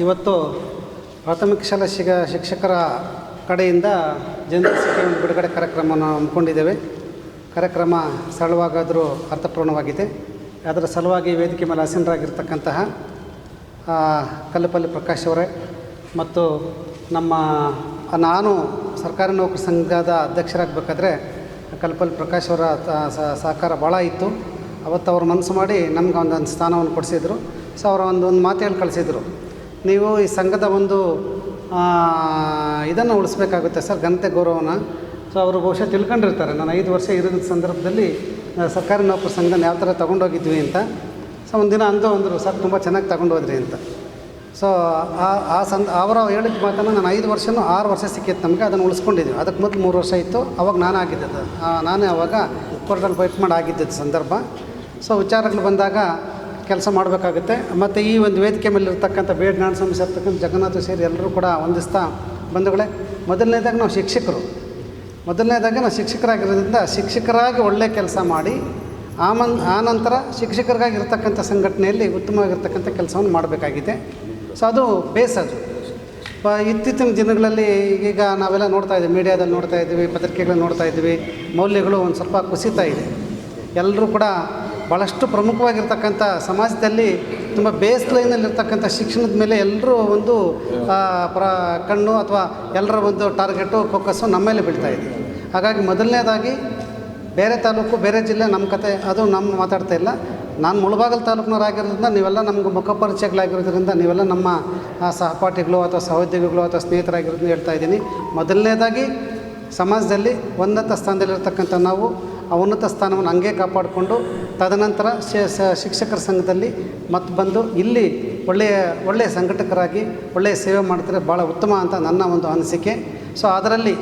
ಇವತ್ತು ಪ್ರಾಥಮಿಕ ಶಾಲಾ ಶಿಕ್ಷಕರ ಕಡೆಯಿಂದ ಜನರಲ್ ಸಿಟಿ ಒಂದು ಬಿಡುಗಡೆ ಕಾರ್ಯಕ್ರಮವನ್ನು ಹಮ್ಮಿಕೊಂಡಿದ್ದೇವೆ. ಕಾರ್ಯಕ್ರಮ ಸರಳವಾಗಾದರೂ ಅರ್ಥಪೂರ್ಣವಾಗಿದೆ. ಅದರ ಸಲುವಾಗಿ ವೇದಿಕೆ ಮೇಲೆ ಆಸೀನರಾಗಿರ್ತಕ್ಕಂತಹ ಕಲ್ಲಪಲ್ಲಿ ಪ್ರಕಾಶ್ ಅವರೇ ಮತ್ತು ನಾನು ಸರ್ಕಾರಿ ನೌಕರ ಸಂಘದ ಅಧ್ಯಕ್ಷರಾಗಬೇಕಾದ್ರೆ ಕಲ್ಲಪಲ್ಲಿ ಪ್ರಕಾಶ್ ಅವರ ಸಹಕಾರ ಭಾಳ ಇತ್ತು. ಅವತ್ತು ಅವರು ಮನಸ್ಸು ಮಾಡಿ ನಮ್ಗೆ ಒಂದೊಂದು ಸ್ಥಾನವನ್ನು ಕೊಡಿಸಿದರು. ಸೊ ಅವರ ಒಂದು ಮಾತು ಹೇಳಿ ಕಳಿಸಿದರು, ನೀವು ಈ ಸಂಘದ ಒಂದು ಇದನ್ನು ಉಳಿಸ್ಬೇಕಾಗುತ್ತೆ ಸರ್, ಘನತೆ ಗೌರವನ. ಸೊ ಅವರು ಬಹುಶಃ ತಿಳ್ಕೊಂಡಿರ್ತಾರೆ ನಾನು 5 ವರ್ಷ ಇರೋದ ಸಂದರ್ಭದಲ್ಲಿ ಸರ್ಕಾರಿ ನೌಕರ ಸಂಘನ ಯಾವ ಥರ ತೊಗೊಂಡೋಗಿದ್ವಿ ಅಂತ. ಸೊ ಒಂದಿನ ಅಂದರು ಸರ್ ತುಂಬ ಚೆನ್ನಾಗಿ ತಗೊಂಡೋದ್ರಿ ಅಂತ. ಸೊ ಅವರ ಹೇಳಿದ ಮಾತನ್ನು ನಾನು 5 ವರ್ಷನೂ 6 ವರ್ಷ ಸಿಕ್ಕಿತ್ತು ನಮಗೆ, ಅದನ್ನು ಉಳಿಸ್ಕೊಂಡಿದ್ವಿ. ಅದಕ್ಕೆ ಮೊದಲು 3 ವರ್ಷ ಇತ್ತು, ಅವಾಗ ನಾನು ಆಗಿದ್ದದ್ದು, ನಾನೇ ಅವಾಗ ಕೋರ್ಟಲ್ಲಿ ಫೈಟ್ ಮಾಡಿ ಆಗಿದ್ದದ್ದು ಸಂದರ್ಭ. ಸೊ ವಿಚಾರಗಳು ಬಂದಾಗ ಕೆಲಸ ಮಾಡಬೇಕಾಗುತ್ತೆ. ಮತ್ತು ಈ ಒಂದು ವೇದಿಕೆ ಮೇಲಿರ್ತಕ್ಕಂಥ ಬೇಡ ನಾಡು ಸಮಸ್ಯೆ ಇರ್ತಕ್ಕಂಥ ಜಗನ್ನಾಥ ಸೇರಿ ಎಲ್ಲರೂ ಕೂಡ ಒಂದಿಸ್ತಾ ಬಂಧುಗಳೇ, ಮೊದಲನೇದಾಗಿ ನಾವು ಶಿಕ್ಷಕರಾಗಿರೋದ್ರಿಂದ ಶಿಕ್ಷಕರಾಗಿ ಒಳ್ಳೆಯ ಕೆಲಸ ಮಾಡಿ ಆನಂತರ ಶಿಕ್ಷಕರಿಗಾಗಿ ಇರ್ತಕ್ಕಂಥ ಸಂಘಟನೆಯಲ್ಲಿ ಉತ್ತಮವಾಗಿರ್ತಕ್ಕಂಥ ಕೆಲಸವನ್ನು ಮಾಡಬೇಕಾಗಿದೆ. ಸೊ ಅದು ಬೇಸದು. ಇತ್ತೀಚಿನ ದಿನಗಳಲ್ಲಿ ಈಗ ನಾವೆಲ್ಲ ನೋಡ್ತಾ ಇದ್ದೀವಿ, ಮೀಡಿಯಾದಲ್ಲಿ ನೋಡ್ತಾ ಇದ್ದೀವಿ, ಪತ್ರಿಕೆಗಳಲ್ಲಿ ನೋಡ್ತಾ ಇದ್ದೀವಿ, ಮೌಲ್ಯಗಳು ಒಂದು ಸ್ವಲ್ಪ ಕುಸಿತಾ ಇದೆ. ಎಲ್ಲರೂ ಕೂಡ ಭಾಳಷ್ಟು ಪ್ರಮುಖವಾಗಿರ್ತಕ್ಕಂಥ ಸಮಾಜದಲ್ಲಿ ತುಂಬ ಬೇಸ್ ಲೈನಲ್ಲಿರ್ತಕ್ಕಂಥ ಶಿಕ್ಷಣದ ಮೇಲೆ ಎಲ್ಲರೂ ಒಂದು ಕಣ್ಣು ಅಥವಾ ಎಲ್ಲರ ಒಂದು ಟಾರ್ಗೆಟು ಫೋಕಸ್ಸು ನಮ್ಮ ಮೇಲೆ ಬೀಳ್ತಾ ಇದೆ. ಹಾಗಾಗಿ ಮೊದಲನೇದಾಗಿ ಬೇರೆ ತಾಲೂಕು ಬೇರೆ ಜಿಲ್ಲೆ ನಮ್ಮ ಕತೆ ಅದು ನಮ್ಮ ಮಾತಾಡ್ತಾ ಇಲ್ಲ. ನಾನು ಮುಳಬಾಗಿಲು ತಾಲೂಕಿನವರಾಗಿರೋದ್ರಿಂದ ನೀವೆಲ್ಲ ನಮ್ಗೆ ಮುಖಪರಿಚಯಗಳಾಗಿರೋದ್ರಿಂದ ನೀವೆಲ್ಲ ನಮ್ಮ ಸಹಪಾಠಿಗಳು ಅಥವಾ ಸಹೋದ್ಯೋಗಿಗಳು ಅಥವಾ ಸ್ನೇಹಿತರಾಗಿರೋದನ್ನ ಹೇಳ್ತಾ ಇದ್ದೀನಿ. ಮೊದಲನೇದಾಗಿ ಸಮಾಜದಲ್ಲಿ ಉನ್ನತ ಸ್ಥಾನದಲ್ಲಿರ್ತಕ್ಕಂಥ ನಾವು ಆ ಉನ್ನತ ಸ್ಥಾನವನ್ನು ಹಂಗೆ ಕಾಪಾಡಿಕೊಂಡು ತದನಂತರ ಶಿಕ್ಷಕರ ಸಂಘದಲ್ಲಿ ಮತ್ತು ಬಂದು ಇಲ್ಲಿ ಒಳ್ಳೆಯ ಸಂಘಟಕರಾಗಿ ಒಳ್ಳೆಯ ಸೇವೆ ಮಾಡ್ತಾರೆ ಭಾಳ ಉತ್ತಮ ಅಂತ ನನ್ನ ಒಂದು ಅನಿಸಿಕೆ. ಸೊ ಅದರಲ್ಲಿ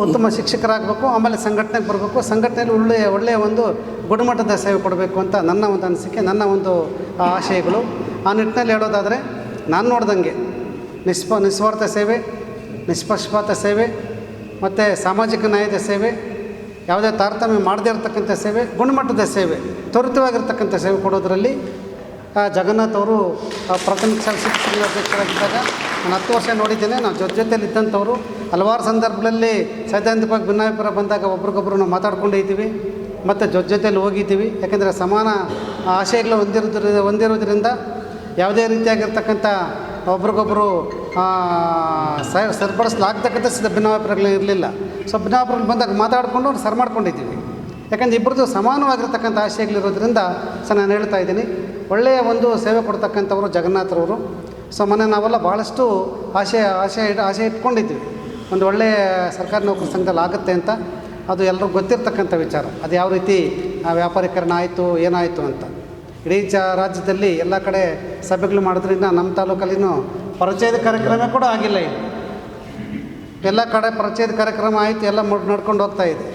ಉತ್ತಮ ಶಿಕ್ಷಕರಾಗಬೇಕು, ಆಮೇಲೆ ಸಂಘಟನೆಗೆ ಬರಬೇಕು, ಸಂಘಟನೆಯಲ್ಲಿ ಒಳ್ಳೆಯ ಒಂದು ಗುಣಮಟ್ಟದ ಸೇವೆ ಕೊಡಬೇಕು ಅಂತ ನನ್ನ ಒಂದು ಅನಿಸಿಕೆ, ನನ್ನ ಒಂದು ಆಶಯಗಳು. ಆ ನಿಟ್ಟಿನಲ್ಲಿ ಹೇಳೋದಾದರೆ ನಾನು ನೋಡ್ದಂಗೆ ನಿಸ್ವಾರ್ಥ ಸೇವೆ, ನಿಷ್ಪಕ್ಷಪಾತ ಸೇವೆ ಮತ್ತು ಸಾಮಾಜಿಕ ನ್ಯಾಯದ ಸೇವೆ, ಯಾವುದೇ ತಾರತಮ್ಯ ಮಾಡದೇ ಇರತಕ್ಕಂಥ ಸೇವೆ, ಗುಣಮಟ್ಟದ ಸೇವೆ, ತ್ವರಿತವಾಗಿರ್ತಕ್ಕಂಥ ಸೇವೆ ಕೊಡೋದರಲ್ಲಿ ಜಗನ್ನಾಥ್ ಅವರು ಪ್ರಾಥಮಿಕ ಶಾಲಾ ಶಿಕ್ಷಕರ ಅಧ್ಯಕ್ಷರಾಗಿದ್ದಾಗ ನಾನು 10 ವರ್ಷ ನೋಡಿದ್ದೇನೆ. ನಾವು ಜೊತೆಯಲ್ಲಿ ಇದ್ದಂಥವರು ಹಲವಾರು ಸಂದರ್ಭಗಳಲ್ಲಿ ಸೈದ್ಧಾಂತಿಕವಾಗಿ ಭಿನ್ನಾಭಿಪ್ರಾಯ ಬಂದಾಗ ಒಬ್ರಿಗೊಬ್ಬರು ನಾವು ಮಾತಾಡ್ಕೊಂಡೇ ಇದ್ದೀವಿ ಮತ್ತು ಜೊತೆಯಲ್ಲಿ ಹೋಗಿದ್ದೀವಿ. ಯಾಕೆಂದರೆ ಸಮಾನ ಆಶಯಗಳು ಹೊಂದಿರೋದ್ರಿಂದ ಯಾವುದೇ ರೀತಿಯಾಗಿರ್ತಕ್ಕಂಥ ಒಬ್ರಿಗೊಬ್ಬರು ಸರಿಪಡಿಸಲಾಗ್ತಕ್ಕಂಥ ಭಿನ್ನಾಭಿಪ್ರಾಯಗಳು ಇರಲಿಲ್ಲ. ಸೊ ಭಿನ್ನಾಭಿಪ್ರಾಯಗಳು ಬಂದಾಗ ಮಾತಾಡಿಕೊಂಡು ಸರಿ ಮಾಡ್ಕೊಂಡಿದ್ದೀವಿ. ಯಾಕಂದರೆ ಇಬ್ಬರದ್ದು ಸಮಾನವಾಗಿರ್ತಕ್ಕಂಥ ಆಶಯಗಳಿರೋದ್ರಿಂದ ನಾನು ಹೇಳ್ತಾ ಇದ್ದೀನಿ, ಒಳ್ಳೆಯ ಒಂದು ಸೇವೆ ಕೊಡ್ತಕ್ಕಂಥವ್ರು ಜಗನ್ನಾಥರವರು. ಸೊ ನಾವೆಲ್ಲ ಭಾಳಷ್ಟು ಆಶಯ ಇಟ್ಕೊಂಡಿದ್ವಿ ಒಂದು ಒಳ್ಳೆಯ ಸರ್ಕಾರಿ ನೌಕರ ಸಂಘದಲ್ಲಿ ಆಗುತ್ತೆ ಅಂತ. ಅದು ಎಲ್ಲರಿಗೂ ಗೊತ್ತಿರ್ತಕ್ಕಂಥ ವಿಚಾರ. ಅದು ಯಾವ ರೀತಿ ವ್ಯಾಪಾರೀಕರಣ ಆಯಿತು ಏನಾಯಿತು ಅಂತ. ಇಡೀ ರಾಜ್ಯದಲ್ಲಿ ಎಲ್ಲ ಕಡೆ ಸಭೆಗಳು ಮಾಡೋದ್ರಿಂದ ನಮ್ಮ ತಾಲೂಕಲ್ಲಿನೂ ಪರಿಚಯದ ಕಾರ್ಯಕ್ರಮ ಕೂಡ ಆಗಿಲ್ಲ. ಇದು ಎಲ್ಲ ಕಡೆ ಪರಿಚಯದ ಕಾರ್ಯಕ್ರಮ ಆಯಿತು, ಎಲ್ಲ ನಡ್ಕೊಂಡು ಹೋಗ್ತಾ ಇದೆ.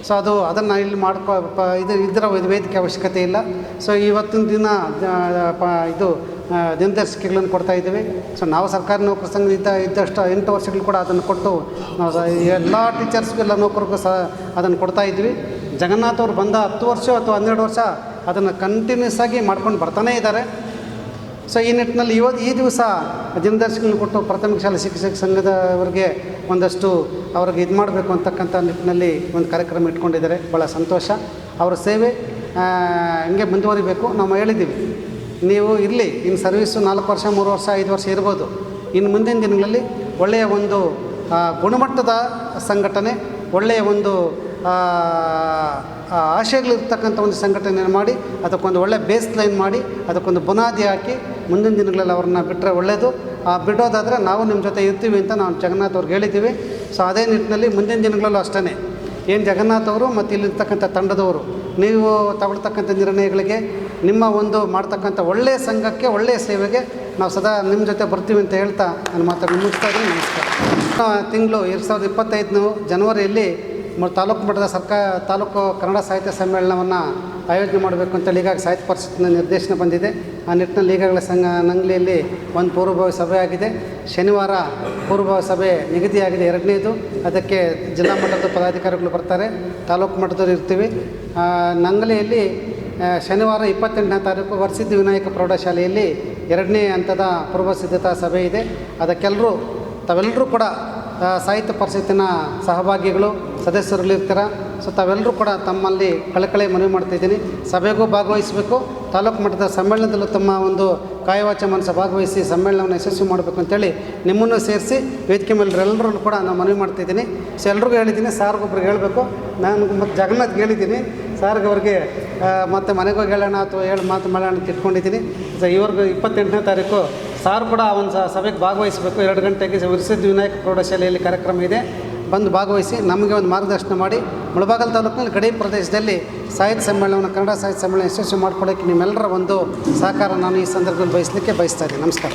ಸೊ ಅದನ್ನು ಇಲ್ಲಿ ಇದರ ವೇದಿಕೆ ಅವಶ್ಯಕತೆ ಇಲ್ಲ. ಸೊ ಇವತ್ತಿನ ದಿನ ದಿನದರ್ಶಿಕೆಗಳನ್ನು ಕೊಡ್ತಾ ಇದ್ದೀವಿ. ಸೊ ನಾವು ಸರ್ಕಾರಿ ನೌಕರ ಸಂಘ ಇದ್ದಷ್ಟು 8 ವರ್ಷಗಳು ಕೂಡ ಅದನ್ನು ಕೊಟ್ಟು ನಾವು ಎಲ್ಲ ಟೀಚರ್ಸ್ಗೂ ಎಲ್ಲ ನೌಕರಿಗೂ ಸಹ ಅದನ್ನು ಕೊಡ್ತಾ ಇದ್ವಿ. ಜಗನ್ನಾಥ್ ಅವರು ಬಂದ 10 ವರ್ಷ ಅಥವಾ 12 ವರ್ಷ ಅದನ್ನು ಕಂಟಿನ್ಯೂಸ್ ಆಗಿ ಮಾಡ್ಕೊಂಡು ಬರ್ತಾನೇ ಇದ್ದಾರೆ. ಸೊ ಈ ನಿಟ್ಟಿನಲ್ಲಿ ಈ ದಿವಸ ದಿನದರ್ಶಿಗಳನ್ನು ಕೊಟ್ಟು ಪ್ರಾಥಮಿಕ ಶಾಲಾ ಶಿಕ್ಷಕ ಸಂಘದವರಿಗೆ ಒಂದಷ್ಟು ಅವ್ರಿಗೆ ಇದು ಮಾಡಬೇಕು ಅಂತಕ್ಕಂಥ ನಿಟ್ಟಿನಲ್ಲಿ ಒಂದು ಕಾರ್ಯಕ್ರಮ ಇಟ್ಕೊಂಡಿದ್ದಾರೆ. ಭಾಳ ಸಂತೋಷ. ಅವರ ಸೇವೆ ಹಂಗೆ ಮುಂದುವರಿಬೇಕು. ನಾವು ಹೇಳಿದ್ದೀವಿ, ನೀವು ಇರಲಿ, ಇನ್ನು ಸರ್ವೀಸು 4 ವರ್ಷ 3 ವರ್ಷ 5 ವರ್ಷ ಇರ್ಬೋದು. ಇನ್ನು ಮುಂದಿನ ದಿನಗಳಲ್ಲಿ ಒಳ್ಳೆಯ ಒಂದು ಗುಣಮಟ್ಟದ ಸಂಘಟನೆ, ಒಳ್ಳೆಯ ಒಂದು ಆಶಯಗಳಿರ್ತಕ್ಕಂಥ ಒಂದು ಸಂಘಟನೆಯನ್ನು ಮಾಡಿ ಅದಕ್ಕೊಂದು ಒಳ್ಳೆಯ ಬೇಸ್ ಲೈನ್ ಮಾಡಿ ಅದಕ್ಕೊಂದು ಬುನಾದಿ ಹಾಕಿ ಮುಂದಿನ ದಿನಗಳಲ್ಲಿ ಅವ್ರನ್ನ ಬಿಟ್ಟರೆ ಒಳ್ಳೆಯದು. ಬಿಡೋದಾದರೆ ನಾವು ನಿಮ್ಮ ಜೊತೆ ಇರ್ತೀವಿ ಅಂತ ನಾವು ಜಗನ್ನಾಥ್ ಅವ್ರಿಗೆ ಹೇಳಿದ್ದೀವಿ. ಸೊ ಅದೇ ನಿಟ್ಟಿನಲ್ಲಿ ಮುಂದಿನ ದಿನಗಳಲ್ಲೂ ಅಷ್ಟೇ ಏನು ಜಗನ್ನಾಥ್ ಅವರು ಮತ್ತು ಇಲ್ಲಿರ್ತಕ್ಕಂಥ ತಂಡದವರು ನೀವು ತಗೊಳ್ತಕ್ಕಂಥ ನಿರ್ಣಯಗಳಿಗೆ, ನಿಮ್ಮ ಒಂದು ಮಾಡ್ತಕ್ಕಂಥ ಒಳ್ಳೆಯ ಸಂಘಕ್ಕೆ, ಒಳ್ಳೆಯ ಸೇವೆಗೆ ನಾವು ಸದಾ ನಿಮ್ಮ ಜೊತೆ ಬರ್ತೀವಿ ಅಂತ ಹೇಳ್ತಾ ನಾನು ಮಾತಾಡಿ ಮುಗಿಸ್ತಾ ಇದ್ದೀನಿ. ನಮಸ್ಕಾರ. ತಿಂಗಳು 2025 ಜನವರಿಯಲ್ಲಿ ತಾಲೂಕು ಮಟ್ಟದ ತಾಲೂಕು ಕನ್ನಡ ಸಾಹಿತ್ಯ ಸಮ್ಮೇಳನವನ್ನು ಆಯೋಜನೆ ಮಾಡಬೇಕು ಅಂತೇಳಿ ಈಗಾಗಲೇ ಸಾಹಿತ್ಯ ಪರಿಷತ್ತಿನ ನಿರ್ದೇಶನ ಬಂದಿದೆ. ಆ ನಿಟ್ಟಿನಲ್ಲಿ ಈಗಾಗಲೇ ನಂಗ್ಲಿಯಲ್ಲಿ ಒಂದು ಪೂರ್ವಭಾವಿ ಸಭೆ ಆಗಿದೆ. ಶನಿವಾರ ಪೂರ್ವಭಾವಿ ಸಭೆ ನಿಗದಿಯಾಗಿದೆ 2ನೇದು. ಅದಕ್ಕೆ ಜಿಲ್ಲಾ ಮಟ್ಟದ ಪದಾಧಿಕಾರಿಗಳು ಬರ್ತಾರೆ, ತಾಲೂಕು ಮಟ್ಟದವರು ಇರ್ತೀವಿ. ನಂಗ್ಲಿಯಲ್ಲಿ ಶನಿವಾರ 28ನೇ ತಾರೀಕು ವರಸಿದ್ಧಿ ವಿನಾಯಕ ಪ್ರೌಢಶಾಲೆಯಲ್ಲಿ 2ನೇ ಹಂತದ ಪೂರ್ವ ಸಿದ್ಧತಾ ಸಭೆ ಇದೆ. ಅದಕ್ಕೆಲ್ಲರೂ ತಾವೆಲ್ಲರೂ ಕೂಡ ಸಾಹಿತ್ಯ ಪರಿಷತ್ತಿನ ಸಹಭಾಗಿಗಳು ಸದಸ್ಯರುಗಳಿರ್ತೀರ. ಸೊ ತಾವೆಲ್ಲರೂ ಕೂಡ ತಮ್ಮಲ್ಲಿ ಕಳಕಳಿ ಮನವಿ ಮಾಡ್ತಾಯಿದ್ದೀನಿ, ಸಭೆಗೂ ಭಾಗವಹಿಸಬೇಕು, ತಾಲೂಕು ಮಟ್ಟದ ಸಮ್ಮೇಳನದಲ್ಲೂ ತಮ್ಮ ಒಂದು ಕಾಯವಾಚ ಮನಸ್ಸು ಭಾಗವಹಿಸಿ ಸಮ್ಮೇಳನವನ್ನು ಯಶಸ್ವಿ ಮಾಡಬೇಕು ಅಂತೇಳಿ ನಿಮ್ಮನ್ನು ಸೇರಿಸಿ ವೇದಿಕೆ ಮೇಲೆ ಎಲ್ಲರೂ ಕೂಡ ನಾನು ಮನವಿ ಮಾಡ್ತಾಯಿದ್ದೀನಿ. ಸೊ ಎಲ್ರಿಗೂ ಹೇಳಿದ್ದೀನಿ, ಸಾರ್ಗೊಬ್ರಿಗೆ ಹೇಳಬೇಕು, ನಾನು ಮತ್ತು ಜಗನ್ನಾಥ್ಗೆ ಹೇಳಿದ್ದೀನಿ, ಸಾರ್ಗೆ ಅವ್ರಿಗೆ ಮತ್ತು ಮನೆಗೆ ಹೋಗಿ ಹೇಳೋಣ ಅಥವಾ ಮಾತು ಮಾಡೋಣ ಅಂತ ಇಟ್ಕೊಂಡಿದ್ದೀನಿ. ಸೊ ಇವ್ರಿಗೆ 28ನೇ ತಾರೀಕು ಸಾರ್ ಕೂಡ ಒಂದು ಸಭೆಗೆ ಭಾಗವಹಿಸಬೇಕು. 2 ಗಂಟೆಗೆ ವರಸಿದ್ಧಿ ವಿನಾಯಕ ಪ್ರೌಢಶಾಲೆಯಲ್ಲಿ ಕಾರ್ಯಕ್ರಮ ಇದೆ, ಬಂದು ಭಾಗವಹಿಸಿ ನಮಗೆ ಒಂದು ಮಾರ್ಗದರ್ಶನ ಮಾಡಿ ಮುಳಬಾಗಿಲು ತಾಲೂಕಿನಲ್ಲಿ ಗಡಿ ಪ್ರದೇಶದಲ್ಲಿ ಸಾಹಿತ್ಯ ಸಮ್ಮೇಳನವನ್ನು ಕನ್ನಡ ಸಾಹಿತ್ಯ ಸಮ್ಮೇಳನ ಯಶಸ್ವಿ ಮಾಡಿಕೊಡೋಕ್ಕೆ ನಿಮ್ಮೆಲ್ಲರ ಒಂದು ಸಹಕಾರ ನಾನು ಈ ಸಂದರ್ಭದಲ್ಲಿ ಬಯಸಲಿಕ್ಕೆ ಬಯಸ್ತಾ ಇದ್ದೀನಿ. ನಮಸ್ಕಾರ.